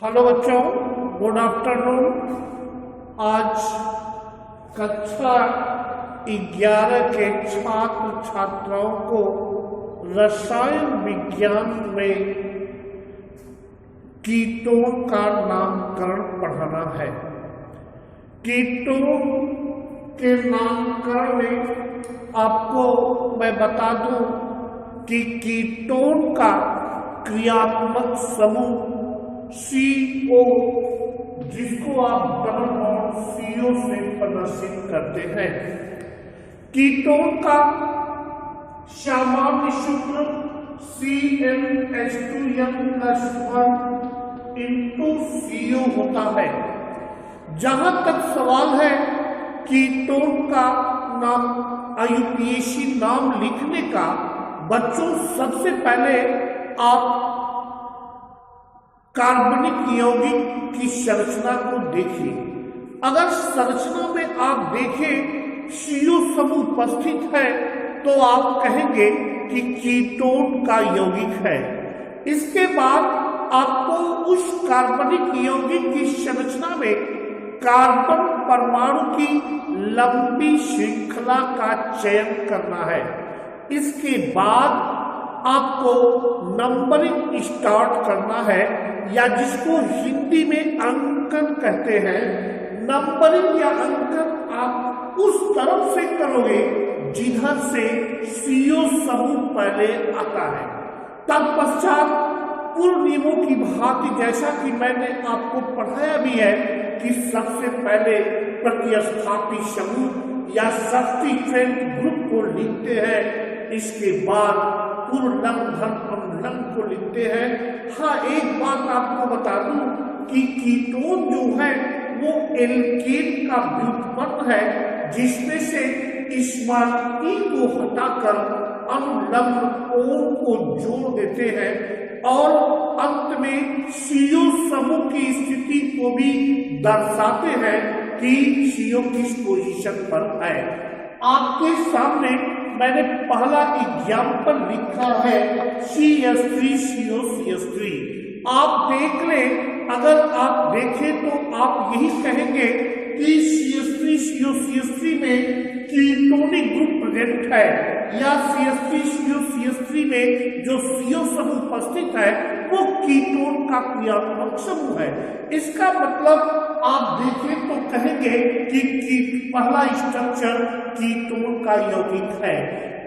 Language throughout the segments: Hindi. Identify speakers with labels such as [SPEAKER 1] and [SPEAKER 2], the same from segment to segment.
[SPEAKER 1] हेलो बच्चों, गुड आफ्टरनून। आज कक्षा 11 के छात्र छात्राओं को रसायन विज्ञान में कीटोन का नामकरण पढ़ाना है। कीटोन के नामकरण में आपको मैं बता दूं कि कीटोन का क्रियात्मक समूह CO, जिसको आप डबल बॉन्ड CO से प्रदर्शित करते हैं। कीटोन का सामान्य सूत्र CnH2n+1 होता है। जहां तक सवाल है कीटोन का नाम IUPAC नाम लिखने का, बच्चों सबसे पहले आप कार्बनिक यौगिक की संरचना को देखिए। अगर संरचना में आप देखें CO समूह उपस्थित है तो आप कहेंगे कि कीटोन का यौगिक है। इसके बाद आपको उस कार्बनिक यौगिक की संरचना में कार्बन परमाणु की लंबी श्रृंखला का चयन करना है। इसके बाद आपको नंबरिंग स्टार्ट करना है, या जिसको हिंदी में अंकन कहते हैं। नंबरिंग या अंकन आप उस तरफ से करोगे जिधर से CO समूह पहले आता है। तत्पश्चात पूर्व नियमों की भांति, जैसा कि मैंने आपको पढ़ाया भी है, कि सबसे पहले प्रतिस्थापी समूह या सब्स्टिट्यूएंट ग्रुप को लिखते हैं। इसके बाद पूर्णलंग अनुलंग को लिखते हैं। हाँ, एक बात आपको बता दूं कि कीटोन जो है वो एल्केन का व्युत्पन्न है, जिसमें से E को हटाकर अनुलंग O को जोड़ देते हैं और अंत में CO समूह की स्थिति को भी दर्शाते हैं कि CO किस पोजीशन पर है। आपके सामने मैंने पहला एग्जाम्पल लिखा है CH3COCH3। आप देख लें, अगर आप देखें तो आप यही कहेंगे कि CH3COCH3 में कीटोनिक ग्रुप प्रेजेंट है, या CH3COCH3 में जो CO समूह उपस्थित है वो कीटोन का क्रियात्मक समूह है। इसका मतलब आप देखें तो कहेंगे कि पहला स्ट्रक्चर कीटोन का यौगिक है।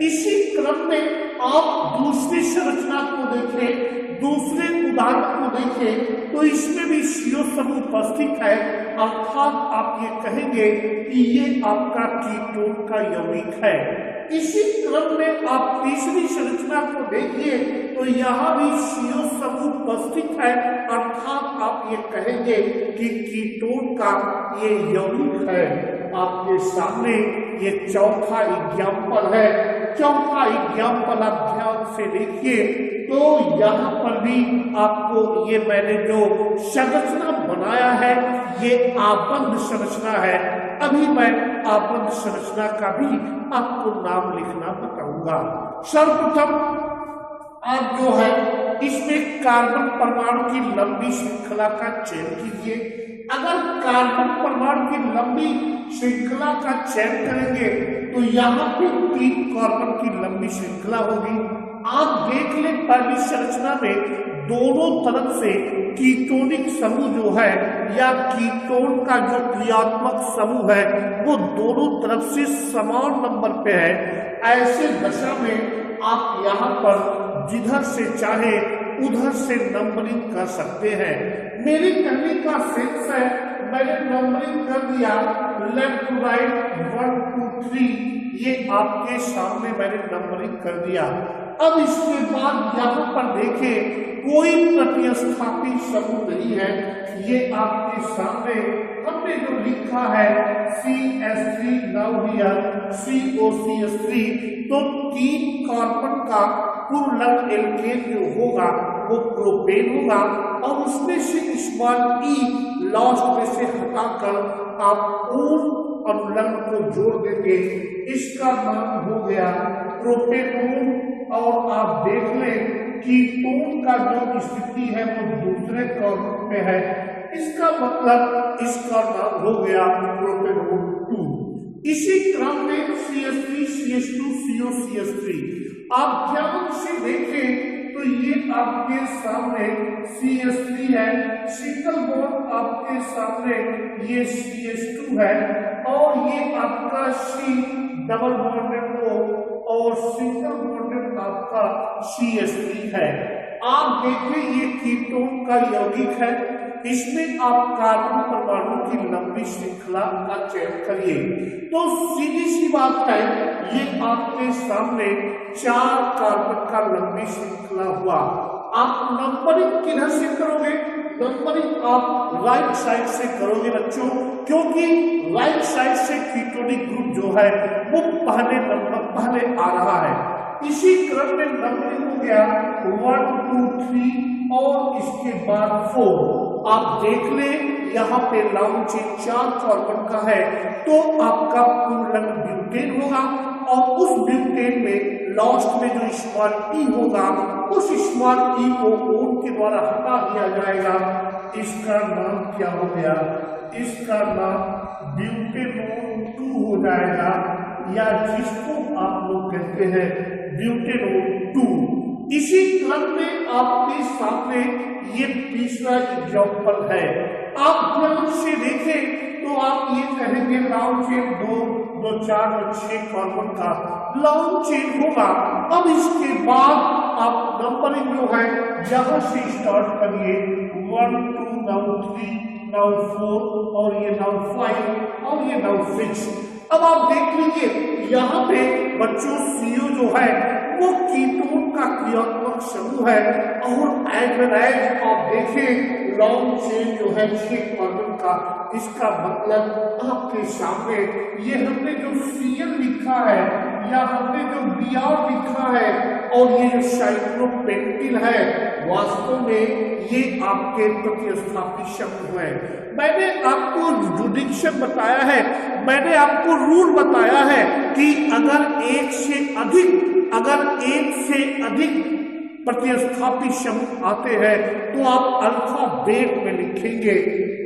[SPEAKER 1] इसी क्रम में आप दूसरी संरचना को देखें, दूसरे उदाहरण को देखें तो इसमें भी CO समूह उपस्थित है, अर्थात आप ये कहेंगे कि ये आपका कीटोन का यौगिक है। इसी क्रम में आप तीसरी संरचना को देखिए तो यहाँ भी CO समूह उपस्थित है, अर्थात आप ये कहेंगे कि कीटोन का ये यौगिक है। आपके सामने ये चौथा एग्जाम्पल है। चौथा एग्जाम्पल आप ध्यान से देखिए तो यहाँ पर भी आपको ये मैंने जो संरचना बनाया है ये आबद्ध संरचना है। अभी मैं आबद्ध संरचना का भी आपको नाम लिखना बताऊंगा। सर्वप्रथम आप जो है इसमें कार्बन परमाणु की लंबी श्रृंखला का चयन कीजिए। अगर कार्बन परमाणु की लंबी श्रृंखला का चयन करेंगे तो यहाँ पे 3 कार्बन की लंबी श्रृंखला होगी। आप देख लें पहली संरचना में दोनों तरफ से कीटोनिक समूह जो है या कीटोन का जो क्रियात्मक समूह है वो दोनों तरफ से समान नंबर पे है। ऐसे दशा में आप यहाँ पर जिधर से चाहे उधर से नंबरिंग कर सकते हैं। मेरी कहने का सेंस है, मैंने नंबरिंग कर दिया लेफ्ट टू राइट 1 2 3, ये आपके सामने मैंने नंबरिंग कर दिया। अब इसके बाद यहाँ पर देखें कोई प्रतिस्थापी समूह नहीं है। ये आपके सामने हमने जो लिखा है CH3 COCH3, तो 3 कार्बन का पूर्णलंग एल्केन जो होगा वो प्रोपेन होगा और उसमें से E लास्ट में से हटाकर आप पूर्ण अनुलंग को जोड़ देंगे। इसका नाम हो गया प्रोपेनोन। और आप देख लें कीटोन का जो स्थिति है वो दूसरे कार्बन पे है, इसका मतलब इसका नाम हो गया प्रोपेनॉन 2। इसी क्रम में CH3 CH2 CO CH3, आप ध्यान से देखें तो ये आपके सामने CH3 है, सिंगल बॉन्ड आपके सामने ये CH2 है, और ये आपका C डबल बॉन्डेड O और सिंगल बॉन्डेड आपका CH3 है। आप देखिए ये कीटोन का यौगिक है, इसमें आप कार्बन परमाणु की लंबी श्रृंखला का चयन करिए। तो सीधी सी बात है, ये आपके सामने 4 कार्बन का लंबी श्रृंखला हुआ। आप नंबरिंग किधर से करोगे? नंबरिंग आप राइट साइड से करोगे बच्चों, क्योंकि राइट साइड से कीटोनिक ग्रुप जो है वो पहले आ रहा है। इसी क्रम में नंबरिंग हो गया 1 2 3 और इसके बाद 4। आप देख ले यहाँ पे लॉन्ग चेन 4 कार्बन का है, तो आपका पूर्ण ब्यूटेन होगा, और उस ब्यूटेन में लास्ट में जो स्मॉल ई होगा, उस स्मॉल ई को ओन के द्वारा हटा दिया जाएगा। इसका नाम क्या हो गया? इसका नाम ब्यूटेनोन 2 हो जाएगा, या जिसको आप लोग कहते हैं ब्यूटेनोन 2। इसी क्रम में आपके सामने ये तीसरा एग्जाम्पल है। आप ध्यान से देखें तो आप ये कहेंगे लॉन्ग चेन 2 2 4 2 6 कार्बन का लॉन्ग चेन होगा। अब इसके बाद आप नंबरिंग जो है यहां से स्टार्ट करिए, 1 2 नाउ 3 नाउ 4 और ये नाउ 5 और ये नाउ 6। अब आप देख लीजिए यहाँ पे बच्चों CO जो है वो कीटोन का क्रियात्मक समूह है, और एज आप देखें लॉन्ग चेन जो है 6 कार्बन का, इसका मतलब आपके सामने ये हमने जो Cl लिखा है या हमने जो Br लिखा है और ये जो साइक्लोपेंटिल है, वास्तव में ये आपके प्रतिस्थापी समूह है। मैंने आपको जुडिक्शन बताया है, मैंने आपको रूल बताया है कि अगर एक से अधिक प्रतिस्थापी समूह आते हैं तो आप अल्फाबेट में लिखेंगे।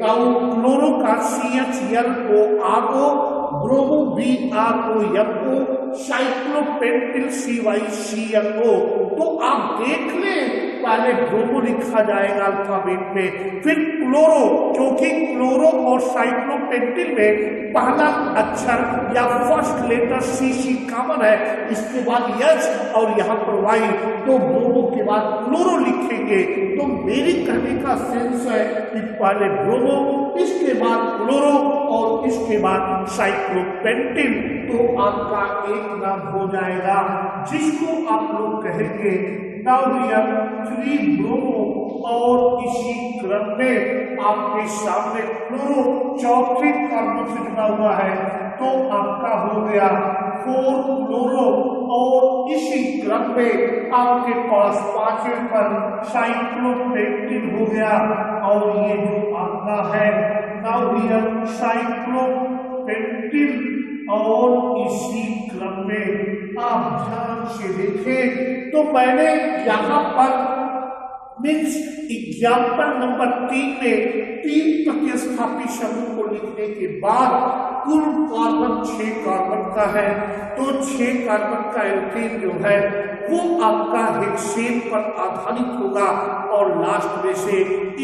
[SPEAKER 1] क्लोरो का CHLO ब्रोमो BROMO, साइक्लोपेंटिल CYCLO। तो आप देख लें, पहले ब्रोमो लिखा जाएगा अल्फाबेट में, फिर क्लोरो, क्योंकि क्लोरो और साइक्लोपेंटिल में पहला अक्षर या फर्स्ट लेटर CC कॉमन है, इसके बाद H और यहाँ पर Y, तो ब्रोमो के बाद क्लोरो लिखेंगे। तो मेरी कहने का सेंस है कि पहले ब्रोमो, इसके बाद क्लोरो और इसके बाद साइक्लोपेंटिल, तो आपका एक नाम हो जाएगा जिसको आप लोग कहेंगे नाउरियम 3 ब्रोमो। और इसी क्रम में आपके सामने क्लोरो चौथे कार्बन से जुड़ा हुआ है, तो आपका हो गया 4 क्लोरो। और इसी क्रम में आपके पास 5वें पर साइक्लोपेंटिल हो गया, और ये जो आपका है नाउरियम साइक्लोपेंटिल। और इसी क्रम में आप ध्यान से देखें तो मैंने यहाँ पर मीन्स एग्जाम्पल नंबर 3 में 3 प्रतिस्थापी समूह को लिखने के बाद कुल कार्बन 6 कार्बन का है, तो 6 कार्बन का एल्केन जो है वो आपका हेक्सेन पर आधारित होगा, और लास्ट में से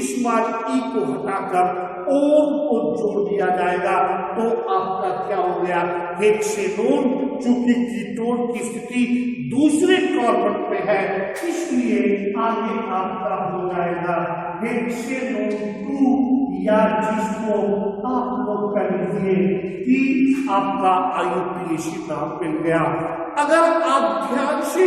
[SPEAKER 1] स्मॉल ई को हटाकर ओन को जोड़ दिया जाएगा, तो आपका क्या हो गया हेक्सेनोन। चूंकि कीटोन की स्थिति दूसरे कार्बन पे है, इसलिए आगे आपका हो जाएगा हेक्सेनोन 2, या जिसको आप लोग कह लीजिए कि आपका IUPAC नाम मिल गया। अगर आप ध्यान से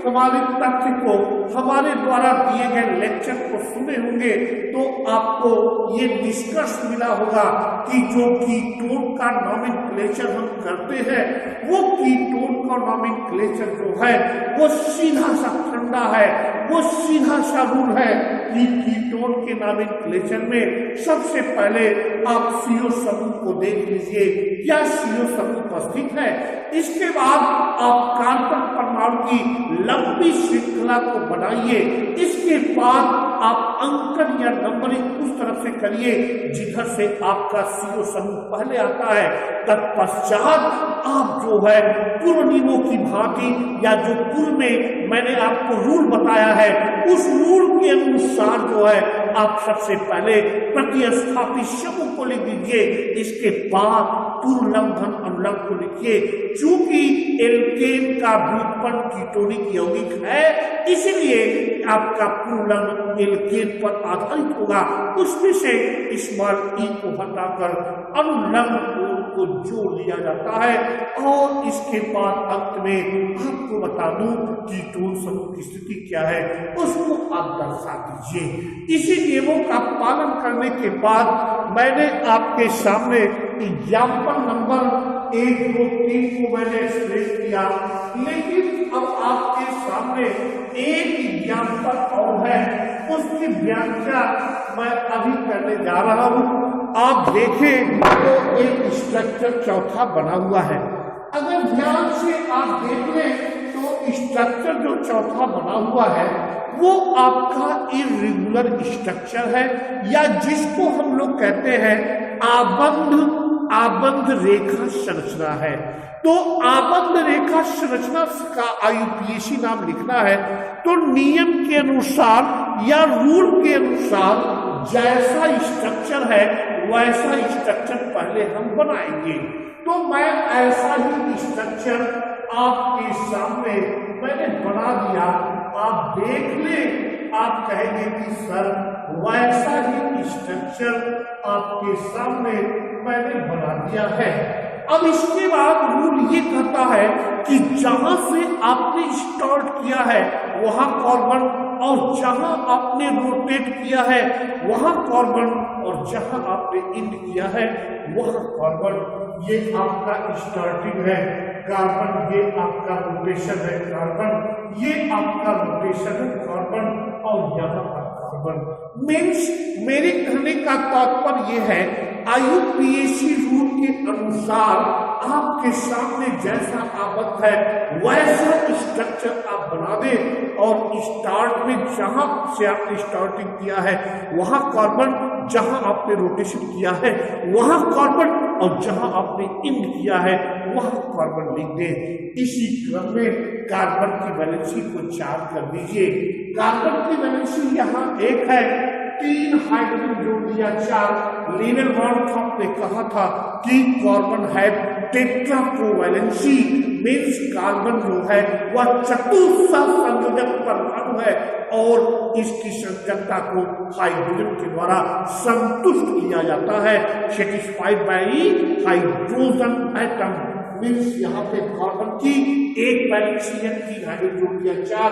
[SPEAKER 1] हमारे तथ्य को, हमारे द्वारा दिए गए लेक्चर को सुने होंगे, तो आपको ये निष्कर्ष मिला होगा कि जो कीटोन का नॉमेनक्लेचर हम करते हैं, वो कीटोन का नॉमेनक्लेचर जो है वो सीधा सा ठंडा है, वो सीधा सा रूल है कि कीटोन के नॉमेनक्लेचर में सबसे पहले आप CO समूह को देख लीजिए, क्या CO समूह उपस्थित है। इसके बाद आप कार्बन परमाणु की लंबी श्रृंखला को बनाइए। इसके बाद आप अंकन या नंबरिंग उस तरफ से करिए जिधर से आपका CO समूह पहले आता है। तत्पश्चात आप जो है पूर्व नियमों की भांति या जो पूर्व में मैंने आपको रूल बताया है उस रूल के अनुसार जो है आप सबसे पहले प्रतिस्थापित समूह को लिख दीजिए। इसके बाद पूर्वलंघन अनुलंघ को लिखिए। चूंकि एल्केन का व्युत्पन्न कीटोनिक यौगिक है इसलिए आपका पूर्वलंघन एल्केन पर आधारित होगा। उसमें से स्मॉल ई को हटाकर अनुलंघ को जोड़ लिया जाता है और इसके बाद अंत में आपको बता दूं कीटोन समूह की स्थिति क्या है उसको आप दर्शा दीजिए। इसी नियमों का पालन करने के बाद मैंने आपके सामने एग्जाम्पल नंबर 1, 2, 3 को मैंने एक्सप्लेन किया, लेकिन अब आपके सामने एक एग्जाम्पल और है, उसकी व्याख्या मैं अभी करने जा रहा हूं। आप देखें तो एक स्ट्रक्चर चौथा बना हुआ है। अगर ध्यान से आप देख लें तो स्ट्रक्चर जो चौथा बना हुआ है वो आपका इर्रेगुलर स्ट्रक्चर है या जिसको हम लोग कहते हैं आबंध रेखा संरचना है। तो आबंध रेखा संरचना का IUPAC नाम लिखना है तो नियम के अनुसार या रूल के अनुसार जैसा स्ट्रक्चर है वैसा स्ट्रक्चर पहले हम बनाएंगे। तो मैं ऐसा ही स्ट्रक्चर आपके सामने मैंने बना दिया, आप देख लें। आप कहेंगे कि सर वैसा ही स्ट्रक्चर आपके सामने मैंने बना दिया है। अब इसके बाद रूल ये कहता है कि जहां से आपने स्टार्ट किया है वहां कार्बन और जहां आपने रोटेट किया है वहां कार्बन और जहां आपने इंड किया है वहां कार्बन। ये आपका स्टार्टिंग है कार्बन, ये आपका रोटेशन है कार्बन, ये आपका रोटेशन है कार्बन और यहाँ पर कार्बन। मीन्स मेरे कहने का तात्पर्य ये है IUPAC रूल के अनुसार आपके सामने जैसा आबद्ध है वैसा स्ट्रक्चर आप बना दें और स्टार्ट में जहां से आपने स्टार्टिंग किया है वहां कार्बन, जहां आपने रोटेशन किया है वहां कार्बन और जहां आपने इंड किया है वहां कार्बन लिख दें। इसी क्रम में कार्बन की वैलेंसी को 4 कर दीजिए। कार्बन की वैलेंसी यहाँ 1 है, 3 हाइड्रोजन जोड़ दिया 4। लीनियर बॉन्ड आपने कहा था कि कार्बन है टेट्रा कोवैलेंसी, मीन्स कार्बन जो है वह चतुस्सह संयोजक परमाणु है और इसकी संयोजकता को हाइड्रोजन के द्वारा संतुष्ट किया जाता है, satisfied by hydrogen atom. Means यहाँ पे कार्बन की एक वैलेंसी है, 3 हाइड्रोजन जोड़ दिया 4।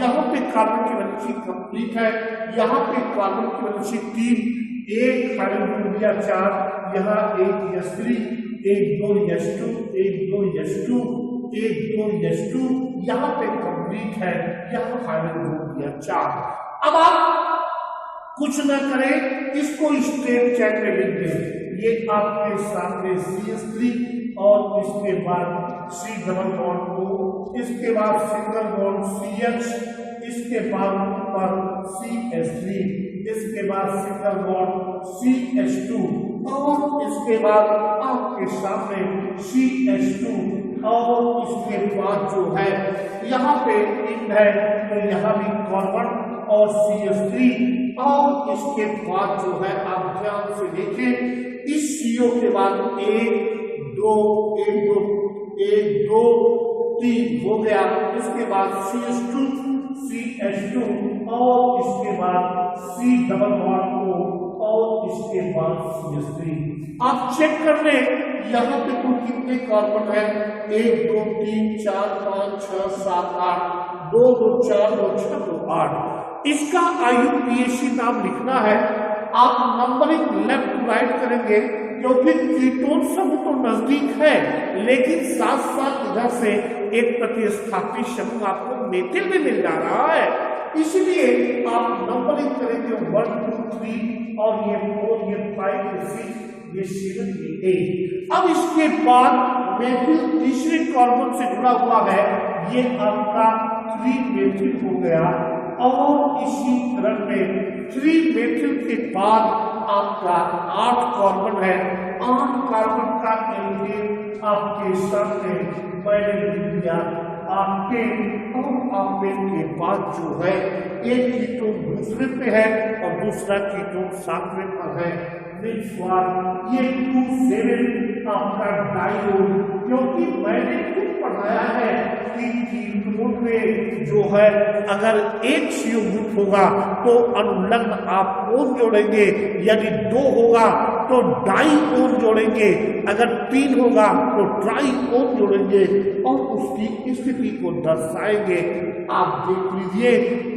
[SPEAKER 1] यहाँ पे कार्बन की वैलेंसी कंप्लीट है, यहाँ पे कार्बन की वैलेंसी 3, 1 हाइड्रोजन जोड़ दिया 4, यहाँ 1 H3, 1 2 H2, 1 2 H2, 1 2 H2, यहाँ पे कंप्लीट है, यहाँ हाइड्रोजन जोड़ दिया 4। अब आप कुछ न करें, इसको स्ट्रेट चैन में लिख दें। ये आपके सामने CH3 और इसके बाद C डबल बॉन्ड O, इसके बाद सिंगल बॉन्ड CH, इसके बाद पर CH3, इसके बाद सिंगल बॉन्ड CH2 और इसके बाद आपके सामने CH2 और इसके बाद जो है यहाँ पे इंड है तो यहाँ भी कार्बन और CH3 और इसके बाद जो है आप ध्यान से देखें इस CO के बाद 1 2 1 2 1 2 3 हो गया, इसके बाद CH2 CH2 और इसके बाद C डबल बॉन्ड O और इसके बाद CH3। आप चेक कर लें यहाँ पे कुल कितने कार्बन है, 1 2 3 4 5 6 7 8, 2 2 4 2 6 2 8। इसका IUPAC नाम लिखना है। आप नंबरिंग लेफ्ट राइट करेंगे क्योंकि कीटोन समूह तो नजदीक है लेकिन साथ साथ इधर से एक प्रतिस्थापित समूह आपको मेथिल में मिल जा रहा है। इसलिए आप नंबरिंग करेंगे 1 2 3 और ये 4 ये 5 ये 6 ये 7 ये 8। अब इसके बाद मेथिल तीसरे कार्बन से जुड़ा हुआ है, ये आपका 3 मेथिल हो गया। और इसी तरह में 3 मेथिल के बाद आपका 8 कार्बन है। 8 कार्बन का एल्केन आपके सामने मैंने लिख दिया। आपके और आपके के बाद जो है एक कीटोन दूसरे पे है और दूसरा कीटोन सातवें पर है। ये 2,7 आपका डायोड, क्योंकि मैंने खुद पढ़ाया है कि कीटोन में जो है अगर एक CO ग्रुप होगा तो अनुलग्न आप ओन जोड़ेंगे, यदि 2 होगा तो डाई ओन जोड़ेंगे, अगर 3 होगा तो ट्राई ओन जोड़ेंगे और उसकी स्थिति को दर्शाएंगे। आप देख लीजिए,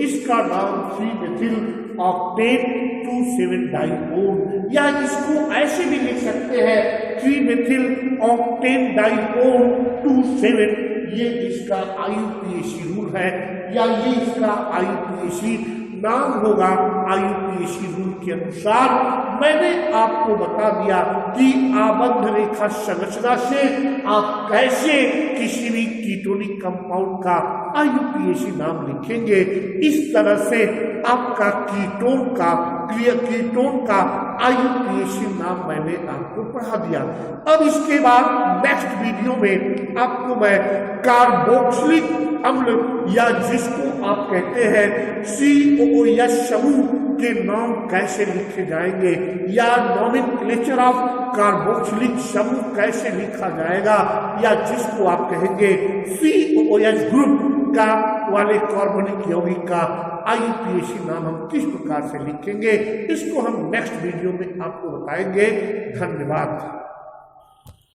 [SPEAKER 1] इसका नाम 3 मेथिल ऑक्टेन 2,7 डाइओन, या इसको ऐसे भी लिख सकते हैं 3 मेथिल ऑक्टेन डाइओन 2,7। ये इसका IUPAC रूल है, या ये इसका IUPAC नाम होगा। IUPAC रूल के अनुसार मैंने आपको बता दिया कि आबद्ध रेखा संरचना से आप कैसे किसी भी कीटोनिक कंपाउंड का IUPAC नाम लिखेंगे। इस तरह से आपका कीटोन का IUPAC नाम मैंने आपको पढ़ा दिया। अब इसके बाद नेक्स्ट वीडियो में आपको मैं कार्बोक्सिलिक अम्ल, या जिसको आप कहते हैं COOH समूह के नाम कैसे लिखे जाएंगे, या नॉमेनक्लेचर ऑफ कार्बोक्सिलिक समूह कैसे लिखा जाएगा, या जिसको आप कहेंगे COOH ग्रुप का वाले कार्बनिक यौगिक का IUPAC नाम हम किस प्रकार से लिखेंगे, इसको हम नेक्स्ट वीडियो में आपको बताएंगे। धन्यवाद।